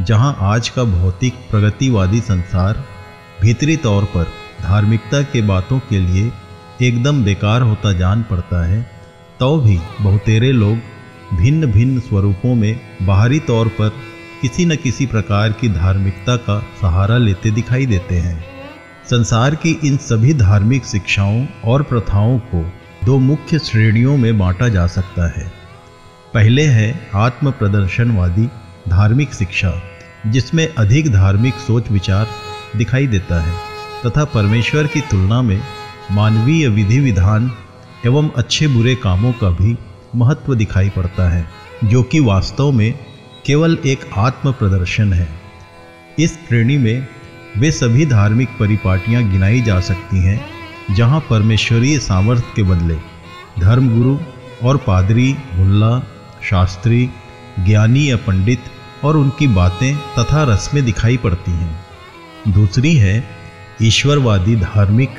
जहां आज का भौतिक प्रगतिवादी संसार भीतरी तौर पर धार्मिकता के बातों के लिए एकदम बेकार होता जान पड़ता है, तो भी बहुतेरे लोग भिन्न भिन्न स्वरूपों में बाहरी तौर पर किसी न किसी प्रकार की धार्मिकता का सहारा लेते दिखाई देते हैं। संसार की इन सभी धार्मिक शिक्षाओं और प्रथाओं को दो मुख्य श्रेणियों में बांटा जा सकता है। पहले है आत्म प्रदर्शनवादी धार्मिक शिक्षा, जिसमें अधिक धार्मिक सोच विचार दिखाई देता है तथा परमेश्वर की तुलना में मानवीय विधि विधान एवं अच्छे बुरे कामों का भी महत्व दिखाई पड़ता है, जो कि वास्तव में केवल एक आत्म प्रदर्शन है। इस श्रेणी में वे सभी धार्मिक परिपाटियां गिनाई जा सकती हैं जहां परमेश्वरीय सामर्थ्य के बदले धर्मगुरु और पादरी, मुल्ला, शास्त्री, ज्ञानी या पंडित और उनकी बातें तथा रस्में दिखाई पड़ती हैं। दूसरी है ईश्वरवादी धार्मिक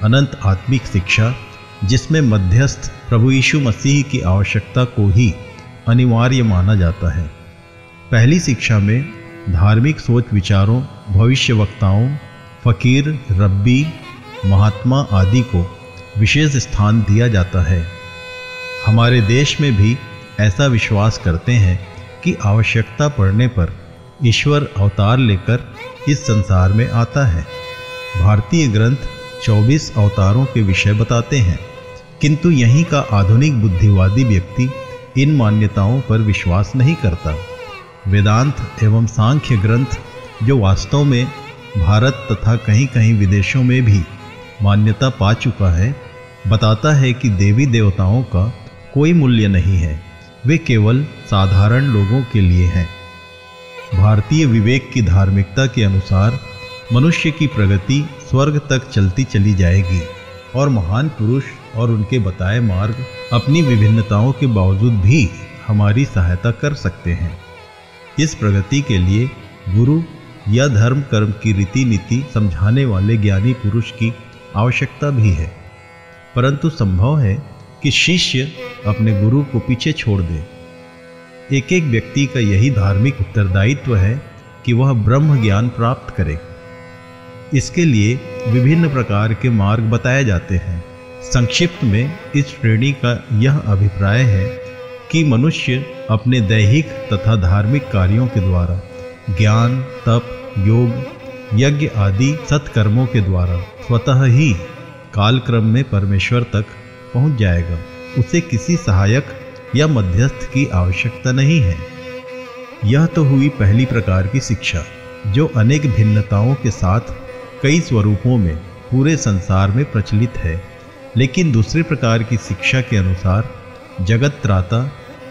अनंत आत्मिक शिक्षा, जिसमें मध्यस्थ प्रभु यीशु मसीह की आवश्यकता को ही अनिवार्य माना जाता है। पहली शिक्षा में धार्मिक सोच विचारों, भविष्यवक्ताओं, फकीर, रब्बी, महात्मा आदि को विशेष स्थान दिया जाता है। हमारे देश में भी ऐसा विश्वास करते हैं कि आवश्यकता पड़ने पर ईश्वर अवतार लेकर इस संसार में आता है। भारतीय ग्रंथ 24 अवतारों के विषय बताते हैं, किंतु यहीं का आधुनिक बुद्धिवादी व्यक्ति इन मान्यताओं पर विश्वास नहीं करता। वेदांत एवं सांख्य ग्रंथ, जो वास्तव में भारत तथा कहीं कहीं विदेशों में भी मान्यता पा चुका है, बताता है कि देवी देवताओं का कोई मूल्य नहीं है, वे केवल साधारण लोगों के लिए हैं। भारतीय विवेक की धार्मिकता के अनुसार मनुष्य की प्रगति स्वर्ग तक चलती चली जाएगी और महान पुरुष और उनके बताए मार्ग अपनी विभिन्नताओं के बावजूद भी हमारी सहायता कर सकते हैं। इस प्रगति के लिए गुरु या धर्म कर्म की रीति नीति समझाने वाले ज्ञानी पुरुष की आवश्यकता भी है, परंतु संभव है कि शिष्य अपने गुरु को पीछे छोड़ दे। एक एक व्यक्ति का यही धार्मिक उत्तरदायित्व है कि वह ब्रह्म ज्ञान प्राप्त करे। इसके लिए विभिन्न प्रकार के मार्ग बताए जाते हैं। संक्षिप्त में इस श्रेणी का यह अभिप्राय है कि मनुष्य अपने दैहिक तथा धार्मिक कार्यों के द्वारा ज्ञान, तप, योग, यज्ञ आदि सत्कर्मों के द्वारा स्वतः ही कालक्रम में परमेश्वर तक पहुंच जाएगा। उसे किसी सहायक या मध्यस्थ की आवश्यकता नहीं है। यह तो हुई पहली प्रकार की शिक्षा, जो अनेक भिन्नताओं के साथ कई स्वरूपों में पूरे संसार में प्रचलित है। लेकिन दूसरे प्रकार की शिक्षा के अनुसार जगत त्राता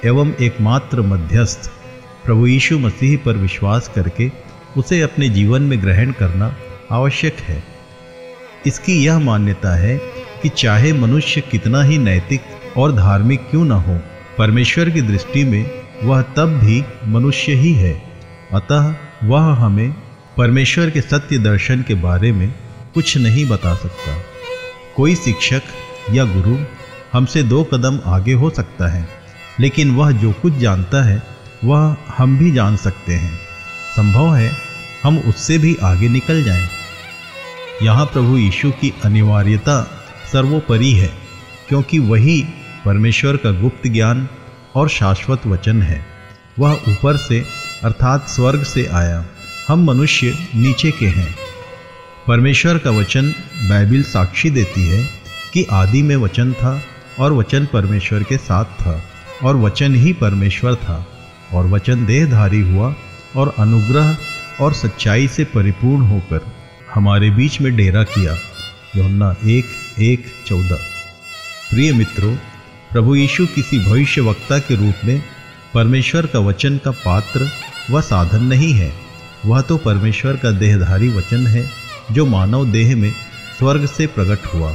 एवं एकमात्र मध्यस्थ प्रभु यीशु मसीह पर विश्वास करके उसे अपने जीवन में ग्रहण करना आवश्यक है। इसकी यह मान्यता है कि चाहे मनुष्य कितना ही नैतिक और धार्मिक क्यों न हो, परमेश्वर की दृष्टि में वह तब भी मनुष्य ही है। अतः वह हमें परमेश्वर के सत्य दर्शन के बारे में कुछ नहीं बता सकता। कोई शिक्षक या गुरु हमसे 2 कदम आगे हो सकता है, लेकिन वह जो कुछ जानता है वह हम भी जान सकते हैं। संभव है हम उससे भी आगे निकल जाएं। यहाँ प्रभु यीशु की अनिवार्यता सर्वोपरि है, क्योंकि वही परमेश्वर का गुप्त ज्ञान और शाश्वत वचन है। वह ऊपर से अर्थात स्वर्ग से आया, हम मनुष्य नीचे के हैं। परमेश्वर का वचन बाइबिल साक्षी देती है कि आदि में वचन था और वचन परमेश्वर के साथ था और वचन ही परमेश्वर था और वचन देहधारी हुआ और अनुग्रह और सच्चाई से परिपूर्ण होकर हमारे बीच में डेरा किया। यूहन्ना 1:1-14। प्रिय मित्रों, प्रभु यीशु किसी भविष्यवक्ता के रूप में परमेश्वर का वचन का पात्र व साधन नहीं है। वह तो परमेश्वर का देहधारी वचन है, जो मानव देह में स्वर्ग से प्रकट हुआ।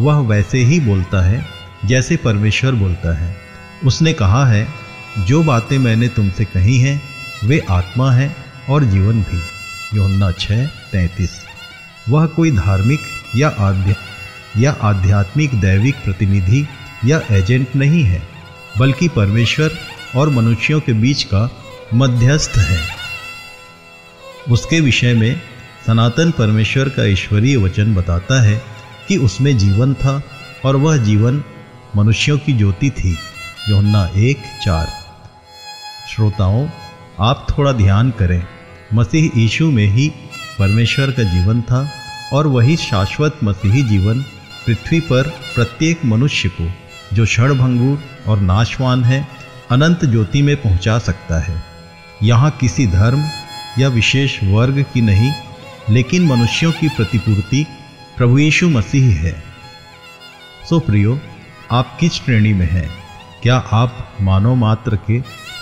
वह वैसे ही बोलता है जैसे परमेश्वर बोलता है। उसने कहा है, जो बातें मैंने तुमसे कही हैं वे आत्मा है और जीवन भी। यूहन्ना 6:33। वह कोई धार्मिक या आध्यात्मिक दैविक प्रतिनिधि या एजेंट नहीं है, बल्कि परमेश्वर और मनुष्यों के बीच का मध्यस्थ है। उसके विषय में सनातन परमेश्वर का ईश्वरीय वचन बताता है कि उसमें जीवन था और वह जीवन मनुष्यों की ज्योति थी। यूहन्ना 1:4। श्रोताओं, आप थोड़ा ध्यान करें। मसीह यीशु में ही परमेश्वर का जीवन था और वही शाश्वत मसीही जीवन पृथ्वी पर प्रत्येक मनुष्य को, जो क्षणभंगुर और नाशवान है, अनंत ज्योति में पहुंचा सकता है। यहाँ किसी धर्म या विशेष वर्ग की नहीं, लेकिन मनुष्यों की प्रतिपूर्ति प्रभु यीशु मसीह है। सो प्रियो, आप किस श्रेणी में हैं? क्या आप मानव मात्र के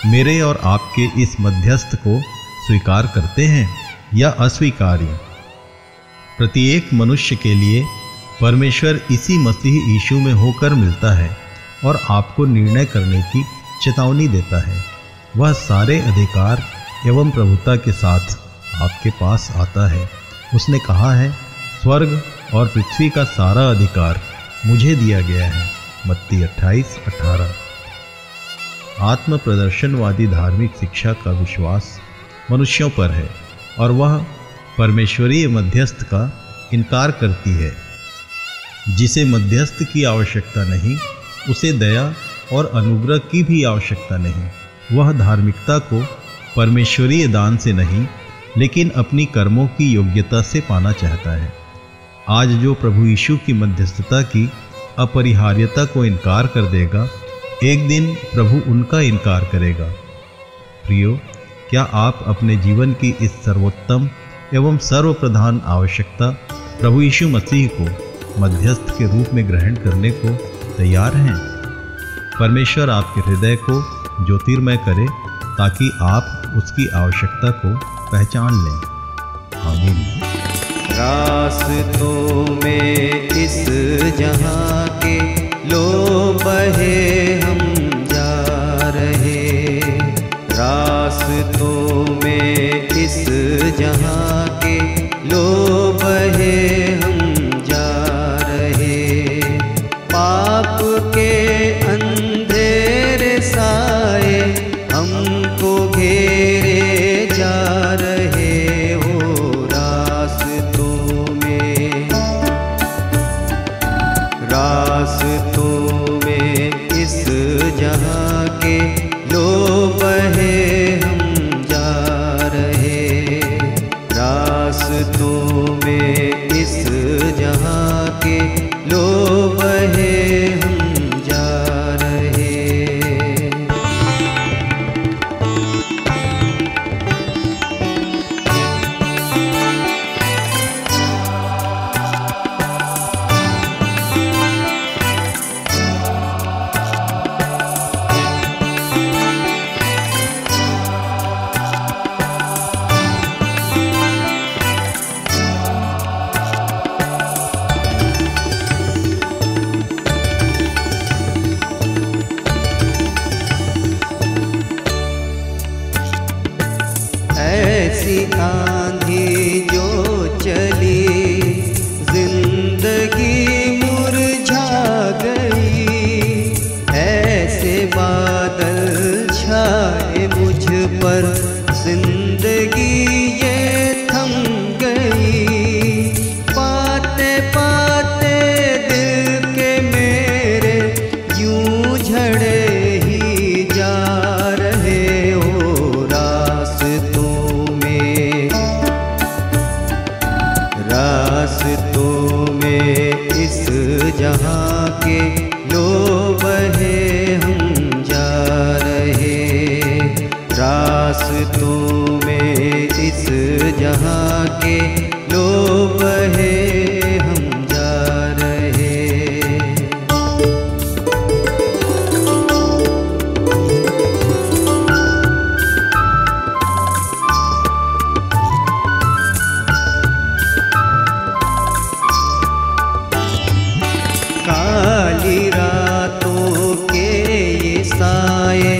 मेरे और आपके इस मध्यस्थ को स्वीकार करते हैं या अस्वीकार्य? प्रत्येक मनुष्य के लिए परमेश्वर इसी मसीह यीशु में होकर मिलता है और आपको निर्णय करने की चेतावनी देता है। वह सारे अधिकार एवं प्रभुता के साथ आपके पास आता है। उसने कहा है, स्वर्ग और पृथ्वी का सारा अधिकार मुझे दिया गया है। मत्ती 28:18। आत्म प्रदर्शनवादी धार्मिक शिक्षा का विश्वास मनुष्यों पर है और वह परमेश्वरीय मध्यस्थ का इनकार करती है। जिसे मध्यस्थ की आवश्यकता नहीं, उसे दया और अनुग्रह की भी आवश्यकता नहीं। वह धार्मिकता को परमेश्वरीय दान से नहीं, लेकिन अपनी कर्मों की योग्यता से पाना चाहता है। आज जो प्रभु यीशु की मध्यस्थता की अपरिहार्यता को इनकार कर देगा, एक दिन प्रभु उनका इनकार करेगा। प्रियो, क्या आप अपने जीवन की इस सर्वोत्तम एवं सर्वप्रधान आवश्यकता प्रभु यीशु मसीह को मध्यस्थ के रूप में ग्रहण करने को तैयार हैं? परमेश्वर आपके हृदय को ज्योतिर्मय करे ताकि आप उसकी आवश्यकता को पहचान लें। आमीन। रास्तों में इस जहां के लो बहे हम जा रहे, रास्तों में इस जहां के लो बहे हम जा रहे। पाप के अंधेरे साए हमको घेरे जा रहे हो। रास्तों में इस जहां के लो बहे हम जा रहे, रास्तों में इस जहां के लो बहे हम जा रहे। ऐसी आंधी जो चली, जिंदगी मुरझा गई। ऐसे बादल छाए मुझ पर, जिंदगी ये थम गई। पाते पाते दिल के मेरे यूं झड़े ही जा रहे हो। रास्तों में इस जहां के लो बहे हम जा रहे, रास्तों में इस जहां के लो बहे हम जा रहे। काली रातों के ये साए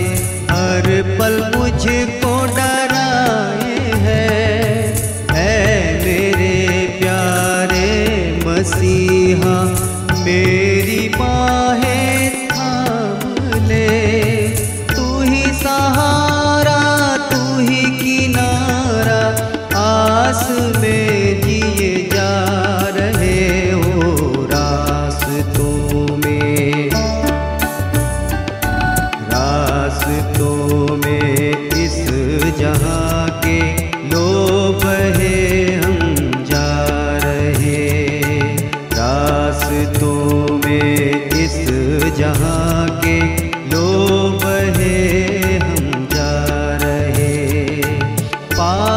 हर पल मुझको डराए हैं। है मेरे प्यारे मसीहा, मेरी बाहें थाम ले। तू ही सहारा, तू ही किनारा, पार